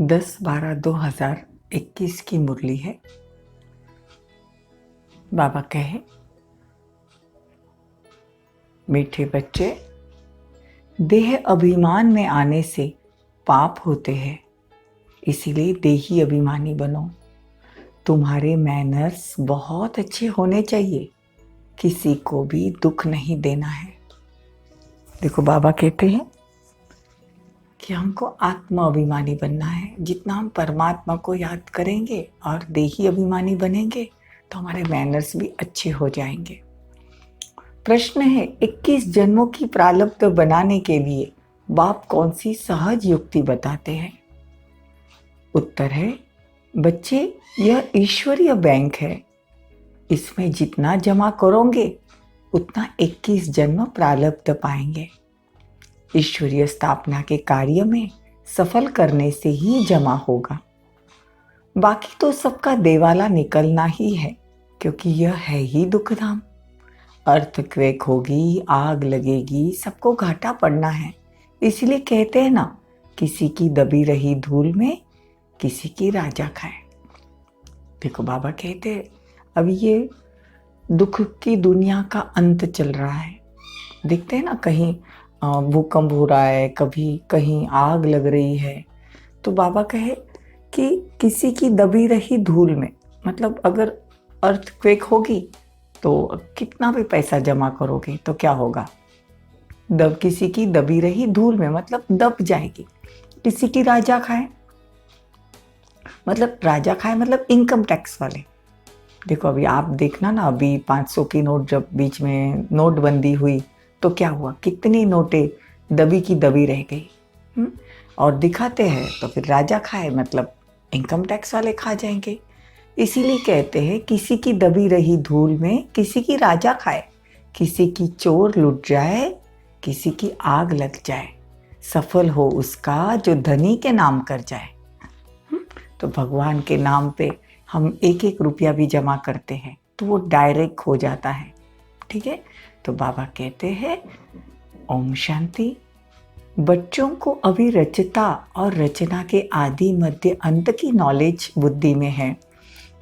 10/12/2021 की मुरली है। बाबा कहे, मीठे बच्चे, देह अभिमान में आने से पाप होते हैं, इसीलिए देही अभिमानी बनो। तुम्हारे मैनर्स बहुत अच्छे होने चाहिए, किसी को भी दुख नहीं देना है। देखो, बाबा कहते हैं कि हमको आत्म अभिमानी बनना है। जितना हम परमात्मा को याद करेंगे और देही अभिमानी बनेंगे तो हमारे मैनर्स भी अच्छे हो जाएंगे। प्रश्न है, 21 जन्मों की प्रारब्ध बनाने के लिए बाप कौन सी सहज युक्ति बताते हैं? उत्तर है, बच्चे, यह ईश्वरीय बैंक है। इसमें जितना जमा करोगे उतना 21 जन्म प्रारब्ध पाएंगे। ईश्वरीय स्थापना के कार्य में सफल करने से ही जमा होगा। बाकी तो सबका देवाला निकलना ही है, क्योंकि यह है ही दुखधाम। अर्थक्वेक होगी, आग लगेगी, सबको घाटा पड़ना है। इसलिए कहते हैं ना, किसी की दबी रही धूल में किसी की राजा खाए। देखो, बाबा कहते हैं अब ये दुख की दुनिया का अंत चल रहा है। देखते हैं ना, कहीं भूकंप हो रहा है, कभी कहीं आग लग रही है। तो बाबा कहे कि किसी की दबी रही धूल में, मतलब अगर अर्थक्वेक होगी तो कितना भी पैसा जमा करोगे तो क्या होगा? किसी की दबी रही धूल में मतलब दब जाएगी। किसी की राजा खाए मतलब इनकम टैक्स वाले। देखो, अभी आप देखना ना, अभी 500 की नोट जब बीच में नोटबंदी हुई तो क्या हुआ? कितनी नोटें दबी की दबी रह गई। और दिखाते हैं तो फिर राजा खाए मतलब इनकम टैक्स वाले खा जाएंगे। इसीलिए कहते हैं, किसी की दबी रही धूल में किसी की राजा खाए, किसी की चोर लुट जाए, किसी की आग लग जाए, सफल हो उसका जो धनी के नाम कर जाए। तो भगवान के नाम पे हम 1-1 रुपया भी जमा करते हैं तो वो डायरेक्ट हो जाता है। ठीक है, तो बाबा कहते हैं, ओम शांति। बच्चों को अभी रचता और रचना के आदि मध्य अंत की नॉलेज बुद्धि में है।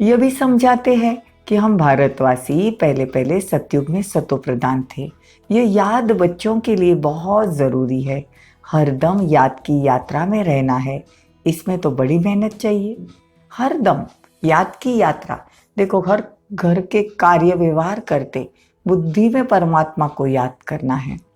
यह भी समझाते हैं कि हम भारतवासी पहले सतयुग में सतो प्रधान थे। यह याद बच्चों के लिए बहुत ज़रूरी है। हरदम याद की यात्रा में रहना है। इसमें तो बड़ी मेहनत चाहिए। हरदम याद की यात्रा। देखो, हर घर के कार्य व्यवहार करते बुद्धि में परमात्मा को याद करना है।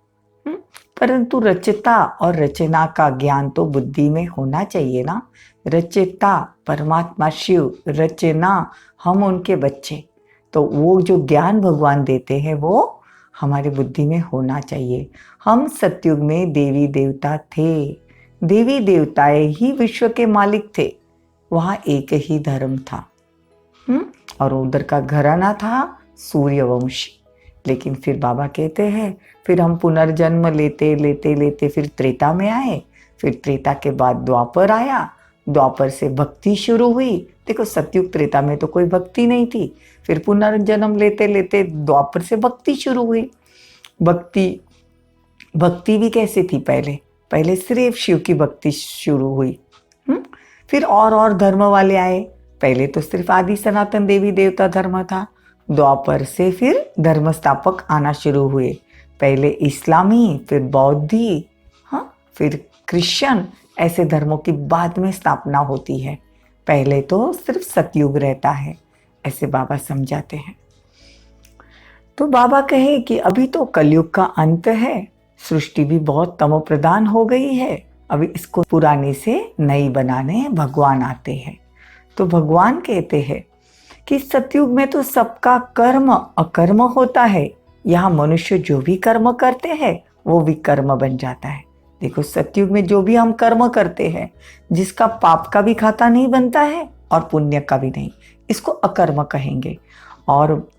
परंतु रचता और रचना का ज्ञान तो बुद्धि में होना चाहिए ना। रचता परमात्मा शिव, रचना हम उनके बच्चे। तो वो जो ज्ञान भगवान देते हैं वो हमारी बुद्धि में होना चाहिए। हम सतयुग में देवी देवता थे। देवी देवताएं ही विश्व के मालिक थे। वहाँ एक ही धर्म था। और उधर का घराना था सूर्यवंशी। लेकिन फिर बाबा कहते हैं, फिर हम पुनर्जन्म लेते लेते लेते फिर त्रेता में आए। फिर त्रेता के बाद द्वापर आया। द्वापर से भक्ति शुरू हुई। देखो, सतयुग त्रेता में तो कोई भक्ति नहीं थी। फिर पुनर्जन्म लेते लेते द्वापर से भक्ति शुरू हुई। भक्ति भी कैसे थी? पहले सिर्फ शिव की भक्ति शुरू हुई। फिर और धर्म वाले आए। पहले तो सिर्फ आदि सनातन देवी देवता धर्म था। द्वापर से फिर धर्म स्थापक आना शुरू हुए। पहले इस्लामी, फिर बौद्धी, फिर क्रिश्चियन, ऐसे धर्मों की बाद में स्थापना होती है। पहले तो सिर्फ सतयुग रहता है, ऐसे बाबा समझाते हैं। तो बाबा कहे कि अभी तो कलयुग का अंत है। सृष्टि भी बहुत तमो प्रधान हो गई है। अभी इसको पुराने से नई बनाने भगवान आते हैं। तो भगवान कहते हैं कि सतयुग में तो सबका कर्म अकर्म होता है। यहाँ मनुष्य जो भी कर्म करते हैं वो विकर्म बन जाता है। देखो, सतयुग में जो भी हम कर्म करते हैं, जिसका पाप का भी खाता नहीं बनता है और पुण्य का भी नहीं, इसको अकर्म कहेंगे। और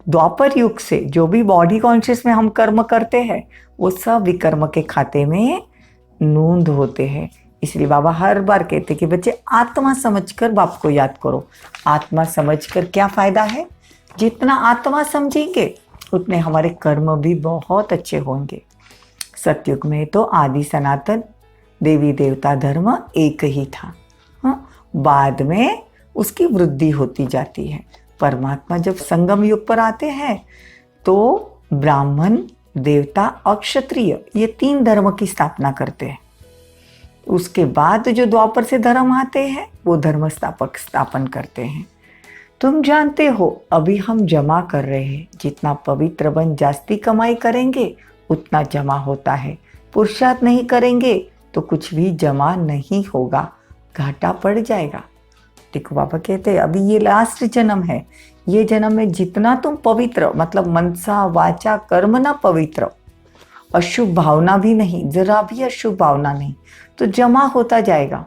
द्वापर युग से जो भी बॉडी कॉन्शियस में हम कर्म करते हैं वो सब विकर्म के खाते में नोंद होते हैं। इसलिए बाबा हर बार कहते कि बच्चे, आत्मा समझकर बाप को याद करो। आत्मा समझकर क्या फायदा है? जितना आत्मा समझेंगे उतने हमारे कर्म भी बहुत अच्छे होंगे। सतयुग में तो आदि सनातन देवी देवता धर्म एक ही था। हाँ, बाद में उसकी वृद्धि होती जाती है। परमात्मा जब संगम युग पर आते हैं तो ब्राह्मण, देवता और क्षत्रिय ये 3 धर्म की स्थापना करते हैं। उसके बाद जो द्वापर से धर्म आते हैं वो धर्म स्थापक स्थापन करते हैं। तुम जानते हो अभी हम जमा कर रहे हैं, जितना पवित्र बन जास्ती कमाई करेंगे उतना जमा होता है। पुरुषार्थ नहीं करेंगे तो कुछ भी जमा नहीं होगा, घाटा पड़ जाएगा। देखो बाबा कहते हैं अभी ये लास्ट जन्म है, ये जन्म में जितना तुम पवित्र मतलब मनसा वाचा कर्म ना पवित्र, अशुभ भावना भी नहीं, जरा भी अशुभ भावना नहीं, तो जमा होता जाएगा।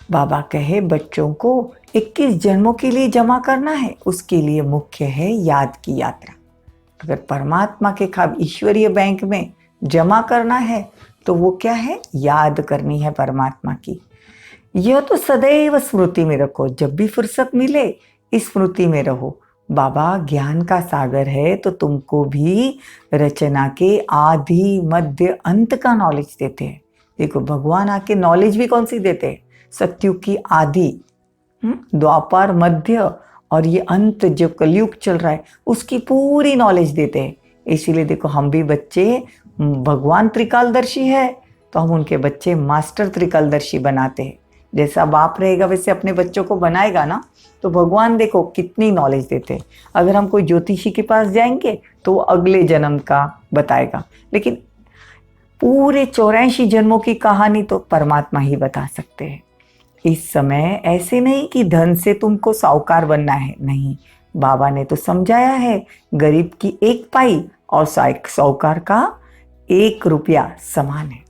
बाबा कहे बच्चों को 21 जन्मों के लिए जमा करना है, उसके लिए मुख्य है याद की यात्रा। अगर परमात्मा के खाब ईश्वरीय बैंक में जमा करना है तो वो क्या है, याद करनी है परमात्मा की। यह तो सदैव स्मृति में रखो, जब भी फुर्सत मिले इस स्मृति में रहो। बाबा ज्ञान का सागर है तो तुमको भी रचना के आदि मध्य अंत का नॉलेज देते हैं। देखो भगवान आके नॉलेज भी कौन सी देते हैं, सत्युग की आदि, द्वापर, मध्य और ये अंत जो कलयुग चल रहा है उसकी पूरी नॉलेज देते हैं। इसीलिए देखो हम भी बच्चे, भगवान त्रिकालदर्शी है तो हम उनके बच्चे मास्टर त्रिकालदर्शी बनाते हैं। जैसा बाप रहेगा वैसे अपने बच्चों को बनाएगा ना, तो भगवान देखो कितनी नॉलेज देते हैं। अगर हम कोई ज्योतिषी के पास जाएंगे तो वो अगले जन्म का बताएगा, लेकिन पूरे 84 जन्मों की कहानी तो परमात्मा ही बता सकते हैं। इस समय ऐसे नहीं कि धन से तुमको साहूकार बनना है, नहीं, बाबा ने तो समझाया है गरीब की 1 पाई और साहूकार का 1 रुपया समान है।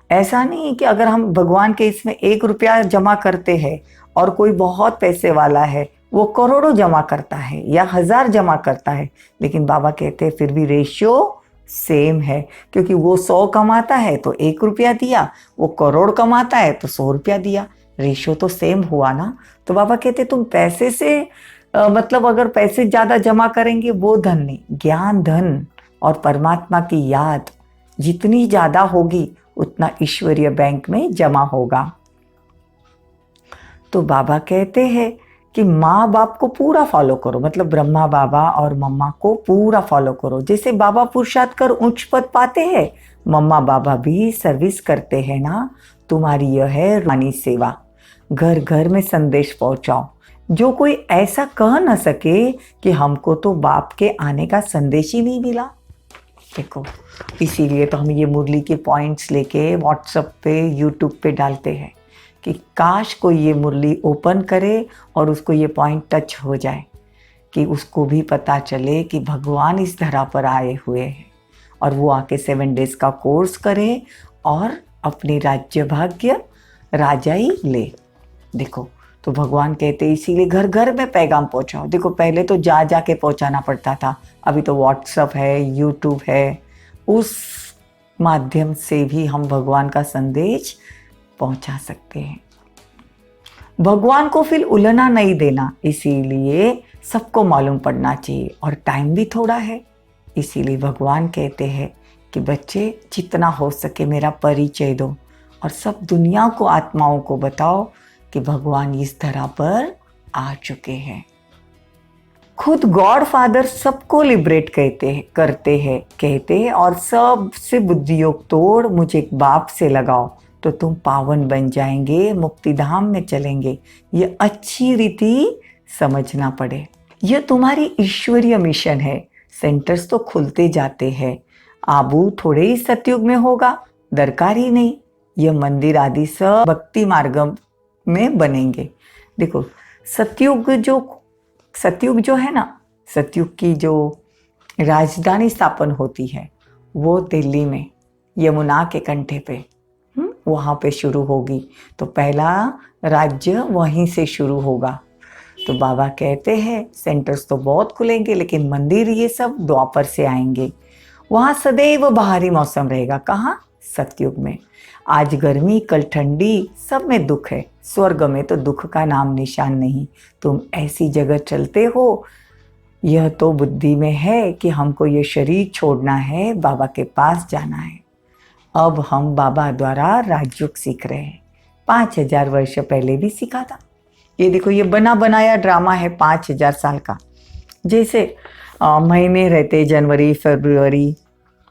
ऐसा नहीं कि अगर हम भगवान के इसमें 1 रुपया जमा करते हैं और कोई बहुत पैसे वाला है वो करोड़ों जमा करता है या 1000 जमा करता है, लेकिन बाबा कहते हैं फिर भी रेशियो सेम है, क्योंकि वो 100 कमाता है तो 1 रुपया दिया, वो करोड़ कमाता है तो 100 रुपया दिया, रेशियो तो सेम हुआ ना। तो बाबा कहते तुम पैसे से मतलब अगर पैसे ज़्यादा जमा करेंगे वो धन नहीं, ज्ञान धन और परमात्मा की याद जितनी ज़्यादा होगी उतना ईश्वरीय बैंक में जमा होगा। तो बाबा कहते हैं कि माँ बाप को पूरा फॉलो करो, मतलब ब्रह्मा बाबा और मम्मा को पूरा फॉलो करो। जैसे बाबा पुरुषार्थ कर उच्च पद पाते हैं, मम्मा बाबा भी सर्विस करते हैं ना। तुम्हारी यह है रूहानी सेवा, घर घर में संदेश पहुंचाओ। जो कोई ऐसा कह न सके कि हमको तो बाप के आने का संदेश ही नहीं मिला। देखो इसीलिए तो हम ये मुरली के पॉइंट्स लेके व्हाट्सएप पे, यूट्यूब पे डालते हैं कि काश कोई ये मुरली ओपन करे और उसको ये पॉइंट टच हो जाए, कि उसको भी पता चले कि भगवान इस धरा पर आए हुए हैं और वो आके 7 डेज का कोर्स करे और अपनी राज्य भाग्य राजाई ले। देखो तो भगवान कहते हैं इसीलिए घर घर में पैगाम पहुंचाओ। देखो पहले तो जा जा के पहुंचाना पड़ता था, अभी तो व्हाट्सएप है, यूट्यूब है, उस माध्यम से भी हम भगवान का संदेश पहुंचा सकते हैं। भगवान को फिर उलझना नहीं देना, इसीलिए सबको मालूम पड़ना चाहिए और टाइम भी थोड़ा है। इसीलिए भगवान कहते हैं कि बच्चे जितना हो सके मेरा परिचय दो और सब दुनिया को, आत्माओं को बताओ कि भगवान इस धरा पर आ चुके हैं। खुद गॉड फादर सबको लिबरेट करते हैं और सबसे बुद्धि योग तोड़ मुझे एक बाप से लगाओ तो तुम पावन बन जाएंगे, मुक्ति धाम में चलेंगे। ये अच्छी रीति समझना पड़े। यह तुम्हारी ईश्वरीय मिशन है। सेंटर्स तो खुलते जाते हैं, आबू थोड़े ही सतयुग में होगा, दरकार ही नहीं। यह मंदिर आदि सब भक्ति मार्ग में बनेंगे। देखो सतयुग जो है ना, सतयुग की जो राजधानी स्थापन होती है वो दिल्ली में यमुना के कंठे पे वहाँ पे शुरू होगी, तो पहला राज्य वहीं से शुरू होगा। तो बाबा कहते हैं सेंटर्स तो बहुत खुलेंगे लेकिन मंदिर ये सब द्वापर से आएंगे। वहाँ सदैव बाहरी मौसम रहेगा। कहाँ? सतयुग में। आज गर्मी कल ठंडी, सब में दुख है। स्वर्ग में तो दुख का नाम निशान नहीं। तुम ऐसी जगह चलते हो, यह तो बुद्धि में है कि हमको ये शरीर छोड़ना है, बाबा के पास जाना है। अब हम बाबा द्वारा राजयोग सीख रहे हैं। 5000 वर्ष पहले भी सीखा था। ये देखो, ये बना बनाया ड्रामा है 5000 साल का। जैसे महीने रहते, जनवरी, फरवरी,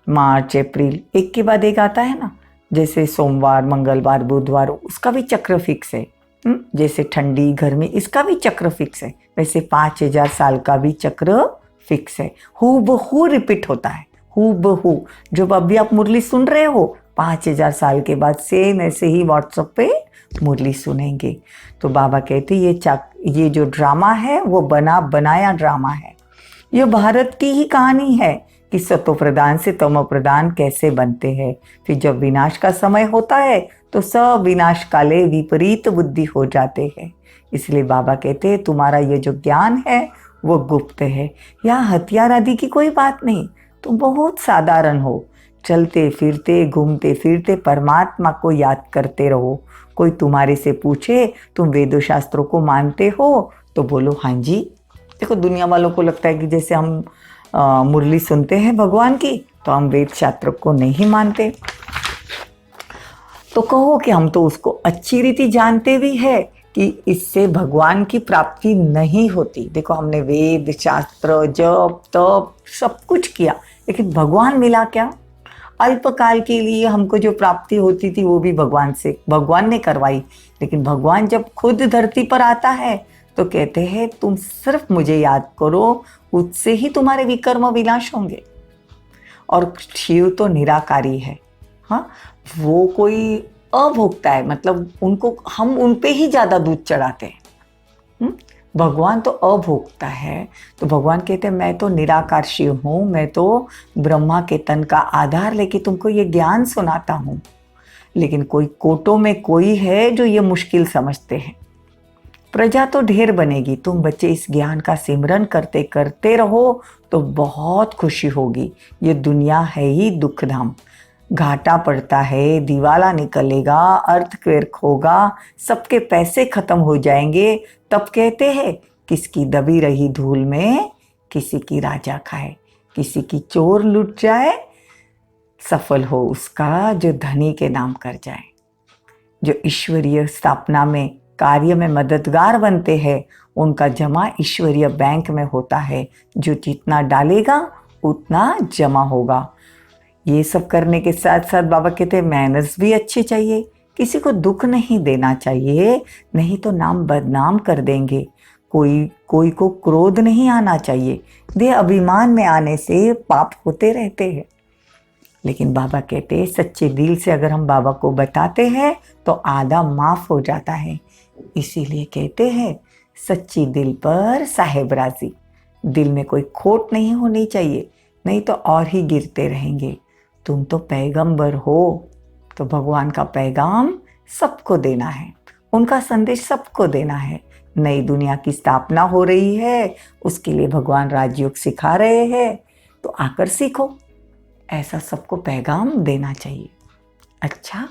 मार्च, अप्रैल, एक के बाद एक आता है ना। जैसे सोमवार, मंगलवार, बुधवार, उसका भी चक्र फिक्स है। जैसे ठंडी, गर्मी, इसका भी चक्र फिक्स है। वैसे 5000 साल का भी चक्र फिक्स है। हूबहू रिपीट होता है, हूबहू। जब अभी आप मुरली सुन रहे हो, 5000 साल के बाद सेम ऐसे ही व्हाट्सएप पे मुरली सुनेंगे। तो बाबा कहते ये जो ड्रामा है वो बना बनाया ड्रामा है। ये भारत की ही कहानी है कि सतो प्रधान से तमो प्रधान कैसे बनते हैं। फिर जब विनाश का समय होता है तो सब विनाश काले विपरीत बुद्धि हो जाते हैं। इसलिए बाबा कहते हैं तुम्हारा ये जो ज्ञान है वो गुप्त है। यहाँ हथियार आदि की कोई बात नहीं, तुम बहुत साधारण हो। चलते फिरते घूमते फिरते परमात्मा को याद करते रहो। कोई तुम्हारे से पूछे तुम वेदों शास्त्रों को मानते हो तो बोलो हाँ जी। देखो, दुनिया वालों को लगता है कि जैसे हम मुरली सुनते हैं भगवान की तो हम वेद शास्त्र को नहीं मानते। तो कहो कि हम तो उसको अच्छी रीति जानते भी है कि इससे भगवान की प्राप्ति नहीं होती। देखो, हमने वेद शास्त्र जप तप सब कुछ किया, लेकिन भगवान मिला क्या? अल्पकाल के लिए हमको जो प्राप्ति होती थी वो भी भगवान ने करवाई। लेकिन भगवान जब खुद धरती पर आता है तो कहते हैं तुम सिर्फ मुझे याद करो, उससे ही तुम्हारे विकर्म विनाश होंगे। और शिव तो निराकारी है। हाँ, वो कोई अभोक्ता है, मतलब उनको हम उन पे ही ज़्यादा दूध चढ़ाते हैं। भगवान तो अभोक्ता है। तो भगवान कहते हैं मैं तो निराकार शिव हूँ, मैं तो ब्रह्मा के तन का आधार लेके तुमको ये ज्ञान सुनाता हूँ। लेकिन कोई कोटों में कोई है जो ये मुश्किल समझते हैं। प्रजा तो ढेर बनेगी, तुम बच्चे इस ज्ञान का सिमरन करते करते रहो तो बहुत खुशी होगी। ये दुनिया है ही दुखधाम, घाटा पड़ता है, दिवाला निकलेगा, अर्थक्वेक होगा, सबके पैसे खत्म हो जाएंगे। तब कहते हैं किसकी दबी रही धूल में किसी की राजा खाए, किसी की चोर लुट जाए, सफल हो उसका जो धनी के नाम कर जाए। जो ईश्वरीय स्थापना में कार्य में मददगार बनते हैं उनका जमा ईश्वरीय बैंक में होता है। जो जितना डालेगा उतना जमा होगा। ये सब करने के साथ साथ बाबा कहते हैं मैनर्स भी अच्छे चाहिए। किसी को दुख नहीं देना चाहिए, नहीं तो नाम बदनाम कर देंगे। कोई को क्रोध नहीं आना चाहिए, दे अभिमान में आने से पाप होते रहते हैं। लेकिन बाबा कहते हैं सच्चे दिल से अगर हम बाबा को बताते हैं तो आधा माफ हो जाता है। इसीलिए कहते हैं सच्ची दिल पर साहेब राजी। दिल में कोई खोट नहीं होनी चाहिए, नहीं तो और ही गिरते रहेंगे। तुम तो पैगंबर हो, तो भगवान का पैगाम सबको देना है, उनका संदेश सबको देना है। नई दुनिया की स्थापना हो रही है, उसके लिए भगवान राजयोग सिखा रहे हैं, तो आकर सीखो। ऐसा सबको पैगाम देना चाहिए। अच्छा,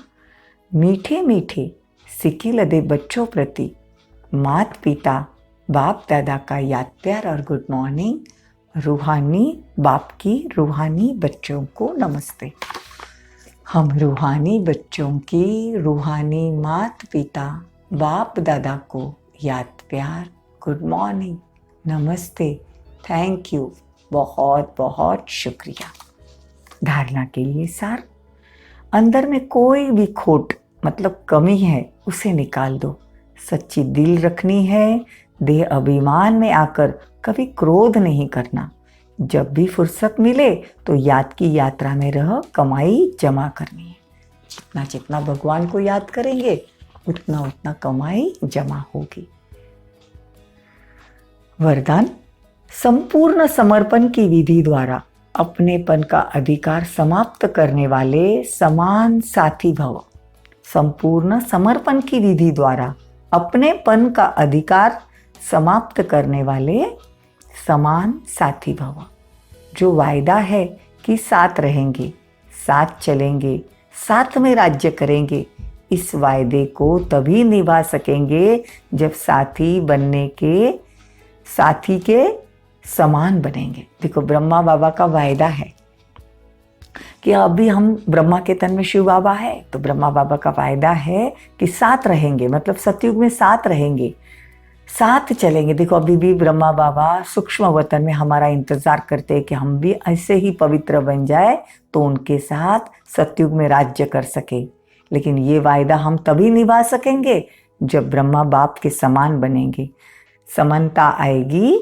मीठे मीठे सिक्के लदे बच्चों प्रति मात पिता बाप दादा का याद प्यार और गुड मॉर्निंग। रूहानी बाप की रूहानी बच्चों को नमस्ते। हम रूहानी बच्चों की रूहानी मात पिता बाप दादा को याद प्यार गुड मॉर्निंग, नमस्ते, थैंक यू, बहुत बहुत शुक्रिया। धारणा के लिए सार, अंदर में कोई भी खोट मतलब कमी है उसे निकाल दो। सच्ची दिल रखनी है, देह अभिमान में आकर कभी क्रोध नहीं करना। जब भी फुर्सत मिले तो याद की यात्रा में रह कमाई जमा करनी है। जितना जितना भगवान को याद करेंगे उतना उतना कमाई जमा होगी। वरदान, संपूर्ण समर्पण की विधि द्वारा अपनेपन का अधिकार समाप्त करने वाले समान साथी भव। संपूर्ण समर्पण की विधि द्वारा अपनेपन का अधिकार समाप्त करने वाले समान साथी भव। जो वायदा है कि साथ रहेंगे, साथ चलेंगे, साथ में राज्य करेंगे, इस वायदे को तभी निभा सकेंगे जब साथी के समान बनेंगे। देखो, ब्रह्मा बाबा का वायदा है कि अभी हम ब्रह्मा के तन में शिव बाबा है, तो ब्रह्मा बाबा का वायदा है कि साथ रहेंगे, मतलब सतयुग में साथ रहेंगे, साथ चलेंगे। देखो अभी भी ब्रह्मा बाबा सूक्ष्म वतन में हमारा इंतजार करते हैं कि हम भी ऐसे ही पवित्र बन जाए तो उनके साथ सतयुग में राज्य कर सके। लेकिन ये वायदा हम तभी निभा सकेंगे जब ब्रह्मा बाप के समान बनेंगे। समानता आएगी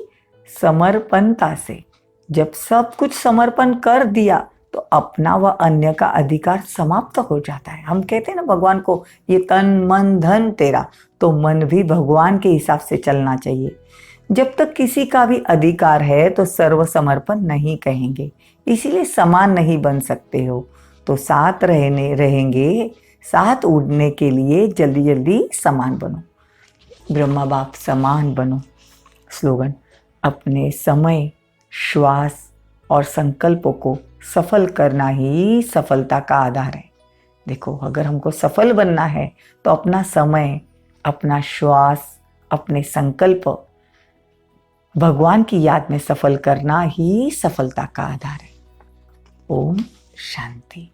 समर्पणता से। जब सब कुछ समर्पण कर दिया तो अपना व अन्य का अधिकार समाप्त हो जाता है। हम कहते हैं ना भगवान को, ये तन मन धन तेरा, तो मन भी भगवान के हिसाब से चलना चाहिए। जब तक किसी का भी अधिकार है तो सर्व समर्पण नहीं कहेंगे, इसीलिए समान नहीं बन सकते हो। तो साथ रहेंगे, साथ उड़ने के लिए जल्दी जल्दी समान बनो, ब्रह्मा बाप समान बनो। स्लोगन, अपने समय, श्वास और संकल्पों को सफल करना ही सफलता का आधार है। देखो अगर हमको सफल बनना है तो अपना समय, अपना श्वास, अपने संकल्प भगवान की याद में सफल करना ही सफलता का आधार है। ओम शांति।